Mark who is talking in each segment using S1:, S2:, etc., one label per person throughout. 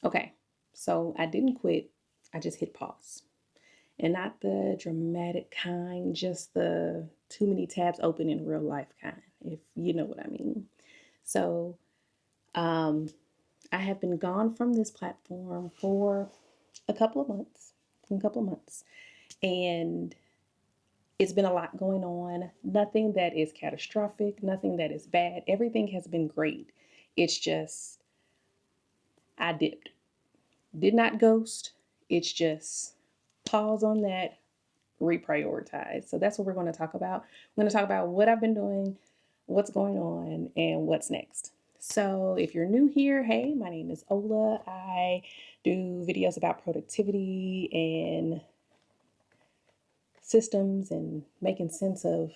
S1: Okay, so I didn't quit. I just hit pause. And not the dramatic kind, just the too many tabs open in real life kind, if you know what I mean. So um, I have been gone from this platform for a couple of months, and it's been a lot going on. Nothing that is catastrophic, nothing that is bad. Everything has been great. It's just I dipped. Did not ghost. It's just pause on that, reprioritize. So that's what we're going to talk about. We're going to talk about what I've been doing, what's going on, and what's next. So if you're new here, hey, my name is Ola. I do videos about productivity and systems and making sense of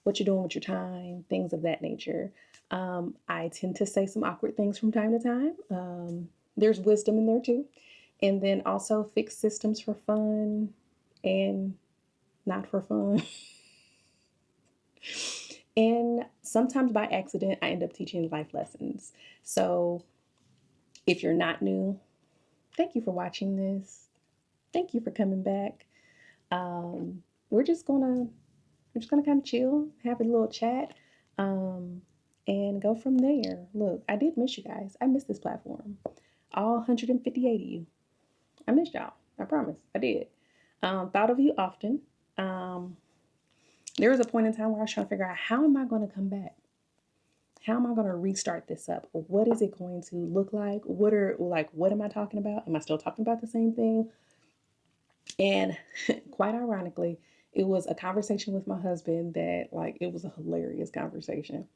S1: what you're doing with your time, things of that nature. I tend to say some awkward things from time to time. There's wisdom in there too. And then also fix systems for fun and not for fun. And sometimes by accident, I end up teaching life lessons. So if you're not new, thank you for watching this. Thank you for coming back. Um, we're just gonna kind of chill, have a little chat, um, and go from there. Look, I did miss you guys. I missed this platform. All 158 of you. I missed y'all. I promise. I did. Thought of you often. Um, there was a point in time where I was trying to figure out how am I going to come back? How am I going to restart this up? What is it going to look like? What am I talking about? Am I still talking about the same thing? And quite ironically, it was a conversation with my husband that it was a hilarious conversation.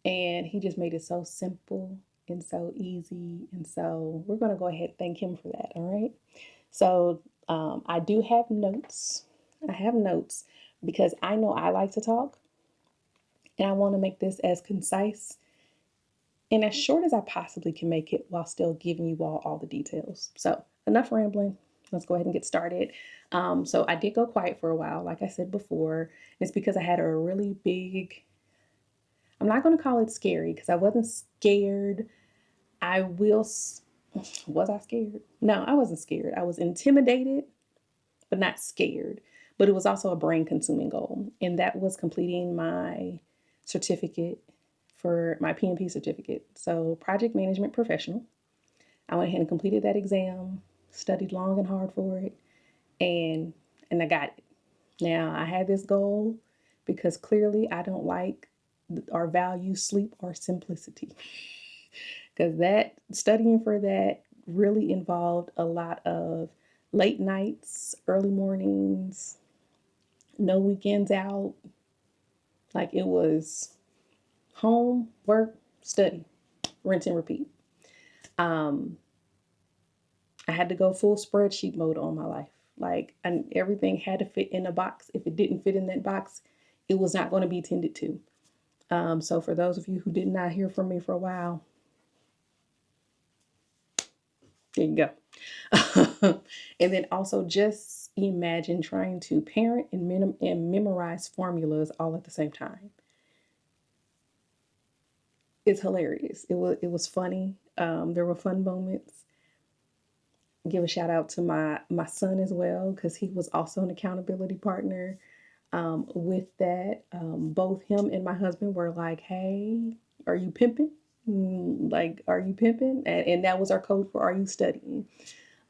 S1: And he just made it so simple and so easy. And so we're going to go ahead and thank him for that. All right. So I do have notes. I have notes because I know I like to talk and I want to make this as concise and as short as I possibly can make it while still giving you all the details. So enough rambling. Let's go ahead and get started. So I did go quiet for a while, like I said before. It's because I had a really big, I'm not going to call it scary because I wasn't scared. I will, was I scared? No, I wasn't scared. I was intimidated, but not scared. But it was also a brain consuming goal. And that was completing my certificate for my PMP certificate. So, project management professional. I went ahead and completed that exam, studied long and hard for it, and I got it. Now, I had this goal because clearly I don't like or value sleep or simplicity. Because that studying for that really involved a lot of late nights, early mornings, no weekends out. Like it was home, work, study, rinse and repeat. Um, I had to go full spreadsheet mode on my life. And everything had to fit in a box. If it didn't fit in that box, it was not going to be tended to. So for those of you who did not hear from me for a while, there you go. And then also just imagine trying to parent and memorize formulas all at the same time. It's hilarious. It was funny. There were fun moments. Give a shout out to my son as well because he was also an accountability partner. With that, both him and my husband were like, "Hey, are you pimping? Like, are you pimping?" And that was our code for "Are you studying?"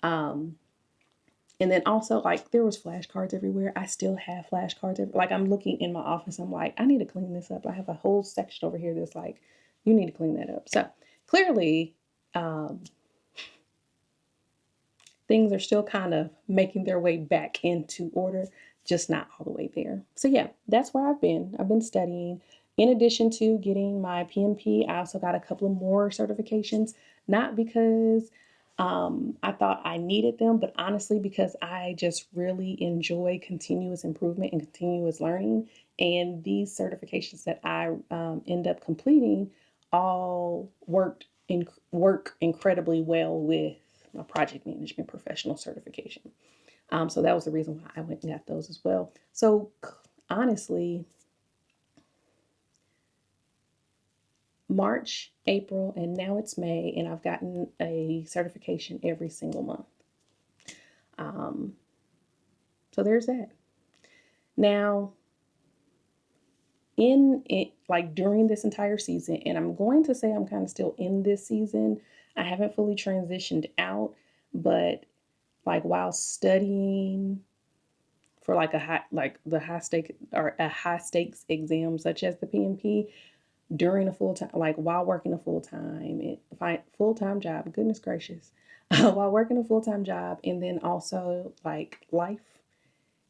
S1: Um, and then also there was flashcards everywhere. I still have flashcards. I'm looking in my office. I'm like, I need to clean this up. I have a whole section over here that's like, you need to clean that up. So clearly, um, things are still kind of making their way back into order, just not all the way there. So yeah, that's where I've been. I've been studying. In addition to getting my PMP, I also got a couple of more certifications, not because I thought I needed them, but honestly, because I just really enjoy continuous improvement and continuous learning. And these certifications that I end up completing all work incredibly well with my project management professional certification. So that was the reason why I went and got those as well. So honestly, March, April, and now it's May, and I've gotten a certification every single month. Um, so there's that. Now, in it, like during this entire season, and I'm going to say I'm kind of still in this season. I haven't fully transitioned out, but like while studying for like the high stake or a high stakes exam such as the PMP during a full time, like while working a full time job, goodness gracious, while working a full time job, and then also like life.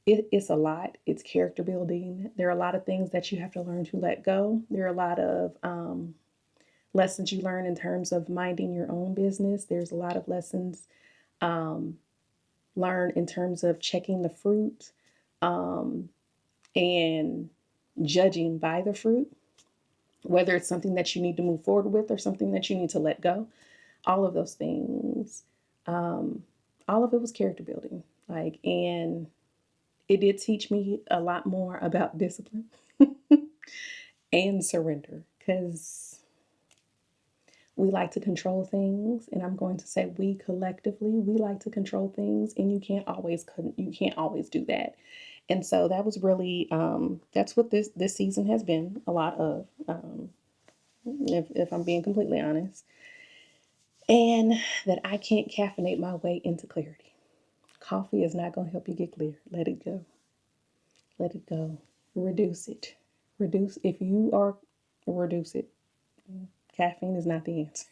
S1: It's a lot. It's character building. There are a lot of things that you have to learn to let go. There are a lot of lessons you learn in terms of minding your own business. There's a lot of lessons um, learned in terms of checking the fruit um, and judging by the fruit, whether it's something that you need to move forward with or something that you need to let go. All of those things, um, all of it was character building. Like, and it did teach me a lot more about discipline and surrender because we like to control things, and I'm going to say we collectively we like to control things, and you can't always do that. And so that was really that's what this season has been a lot of, if I'm being completely honest, and that I can't caffeinate my way into clarity. Coffee is not going to help you get clear. Let it go. Let it go. Reduce it. Reduce if you are reduce it. Caffeine is not the answer.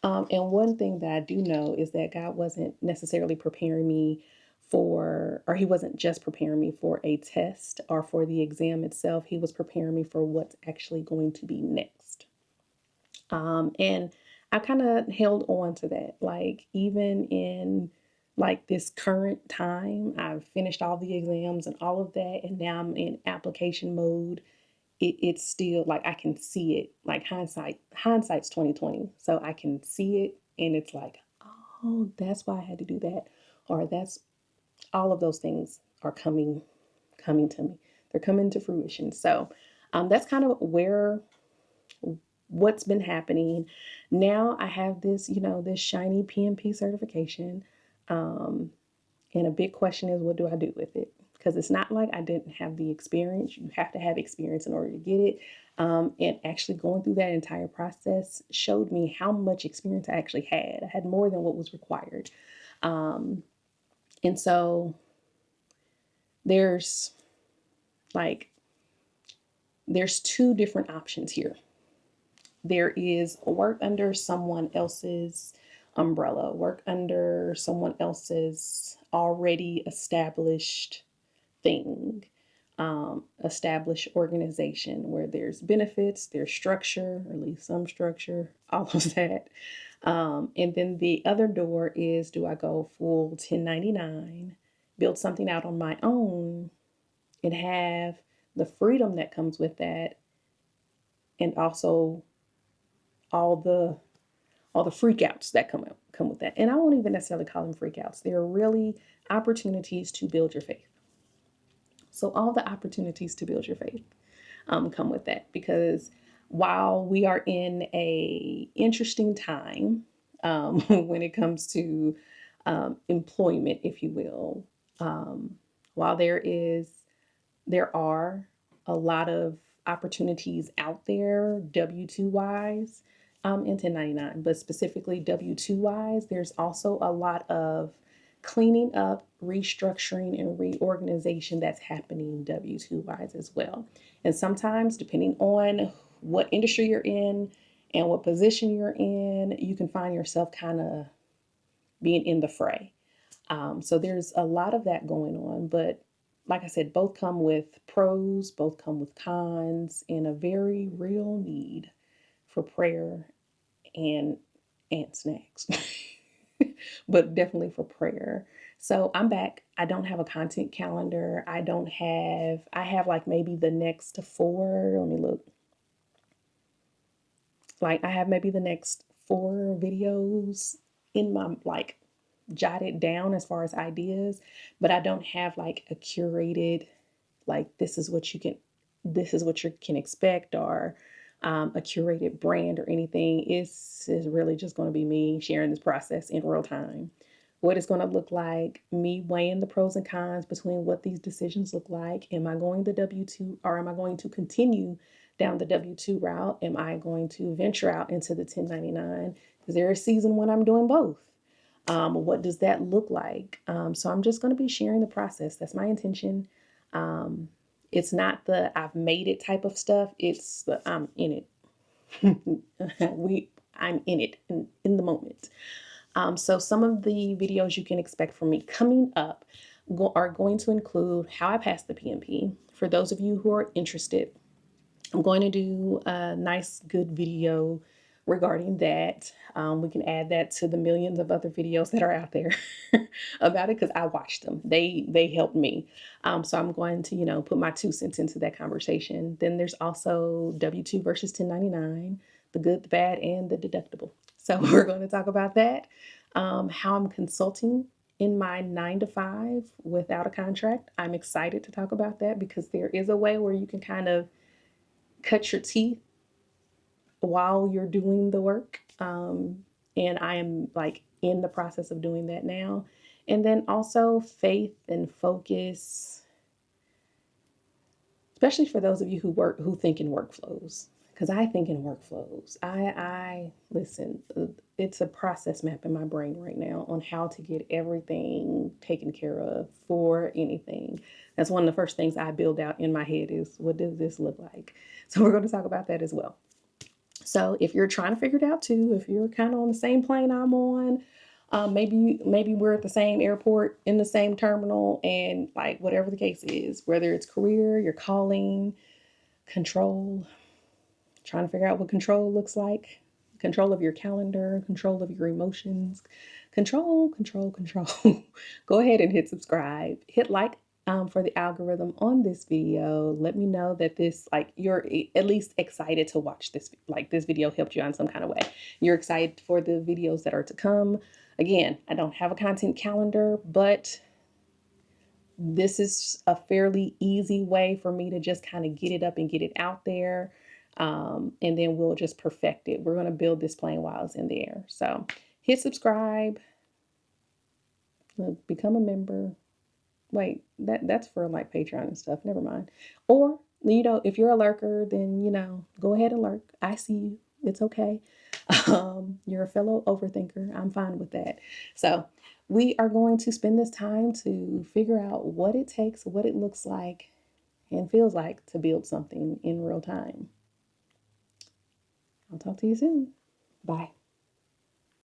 S1: And one thing that I do know is that God wasn't necessarily preparing me or He wasn't just preparing me for a test or for the exam itself. He was preparing me for what's actually going to be next. And I kind of held on to that. Like, even in like this current time, I've finished all the exams and all of that, and now I'm in application mode. It's still like I can see it. Like hindsight's 2020, so I can see it, and it's like, oh, that's why I had to do that, or that's all of those things are coming to me. They're coming to fruition. So that's kind of what's been happening. Now I have this, this shiny PMP certification. Um, and a big question is, what do I do with it? Because it's not like I didn't have the experience. You have to have experience in order to get it. And actually going through that entire process showed me how much experience I actually had. I had more than what was required. Um, and so there's like, there's two different options here. There is work under someone else's umbrella, work under someone else's already established thing, established organization where there's benefits, there's structure, or at least some structure, all of that. And then the other door is, do I go full 1099, build something out on my own, and have the freedom that comes with that, and also all the all the freakouts that come with that. And I won't even necessarily call them freakouts. They're really opportunities to build your faith. So all the opportunities to build your faith come with that, because while we are in a interesting time when it comes to employment, if you will, while there are a lot of opportunities out there, W-2 wise, in 1099, but specifically W-2 wise, there's also a lot of cleaning up, restructuring, and reorganization that's happening W-2 wise as well. And sometimes, depending on what industry you're in and what position you're in, you can find yourself kind of being in the fray. So there's a lot of that going on, but like I said, both come with pros, both come with cons, and a very real need for prayer and snacks, but definitely for prayer. So I'm back. I don't have a content calendar. I have like maybe the next four. Let me look. Like, I have maybe the next four videos in my like jotted down as far as ideas, but I don't have like a curated, like, this is what you can expect, or a curated brand or anything. Is really just going to be me sharing this process in real time. What it's going to look like, me weighing the pros and cons between what these decisions look like. Am I going the W-2, or am I going to continue down the W-2 route? Am I going to venture out into the 1099? Because there is a season when I'm doing both. What does that look like? So I'm just going to be sharing the process. That's my intention. It's not the I've made it type of stuff. It's the I'm in it. I'm in it in the moment. So some of the videos you can expect from me coming up are going to include how I passed the PMP. For those of you who are interested, I'm going to do a nice, good video regarding that. We can add that to the millions of other videos that are out there about it, because I watched them. They helped me. So I'm going to, put my 2 cents into that conversation. Then there's also W-2 versus 1099, the good, the bad, and the deductible. So we're going to talk about that. How I'm consulting in my 9 to 5 without a contract. I'm excited to talk about that because there is a way where you can kind of cut your teeth while you're doing the work. And I am like in the process of doing that now. And then also faith and focus, especially for those of you who think in workflows, because I think in workflows. I listen, it's a process map in my brain right now on how to get everything taken care of for anything. That's one of the first things I build out in my head is, what does this look like? So we're going to talk about that as well. So if you're trying to figure it out too, if you're kind of on the same plane I'm on, maybe we're at the same airport in the same terminal, and like whatever the case is, whether it's career, your calling, control, trying to figure out what control looks like, control of your calendar, control of your emotions, control. Go ahead and hit subscribe, hit like for the algorithm on this video. Let me know that this, like, you're at least excited to watch this, like this video helped you on some kind of way. You're excited for the videos that are to come. Again, I don't have a content calendar, but this is a fairly easy way for me to just kind of get it up and get it out there. And then we'll just perfect it. We're going to build this plane while it's in the air. So hit subscribe, become a member. Wait, that's for like Patreon and stuff. Never mind. Or, if you're a lurker, then, go ahead and lurk. I see you. It's okay. You're a fellow overthinker. I'm fine with that. So we are going to spend this time to figure out what it takes, what it looks like, and feels like to build something in real time. I'll talk to you soon. Bye.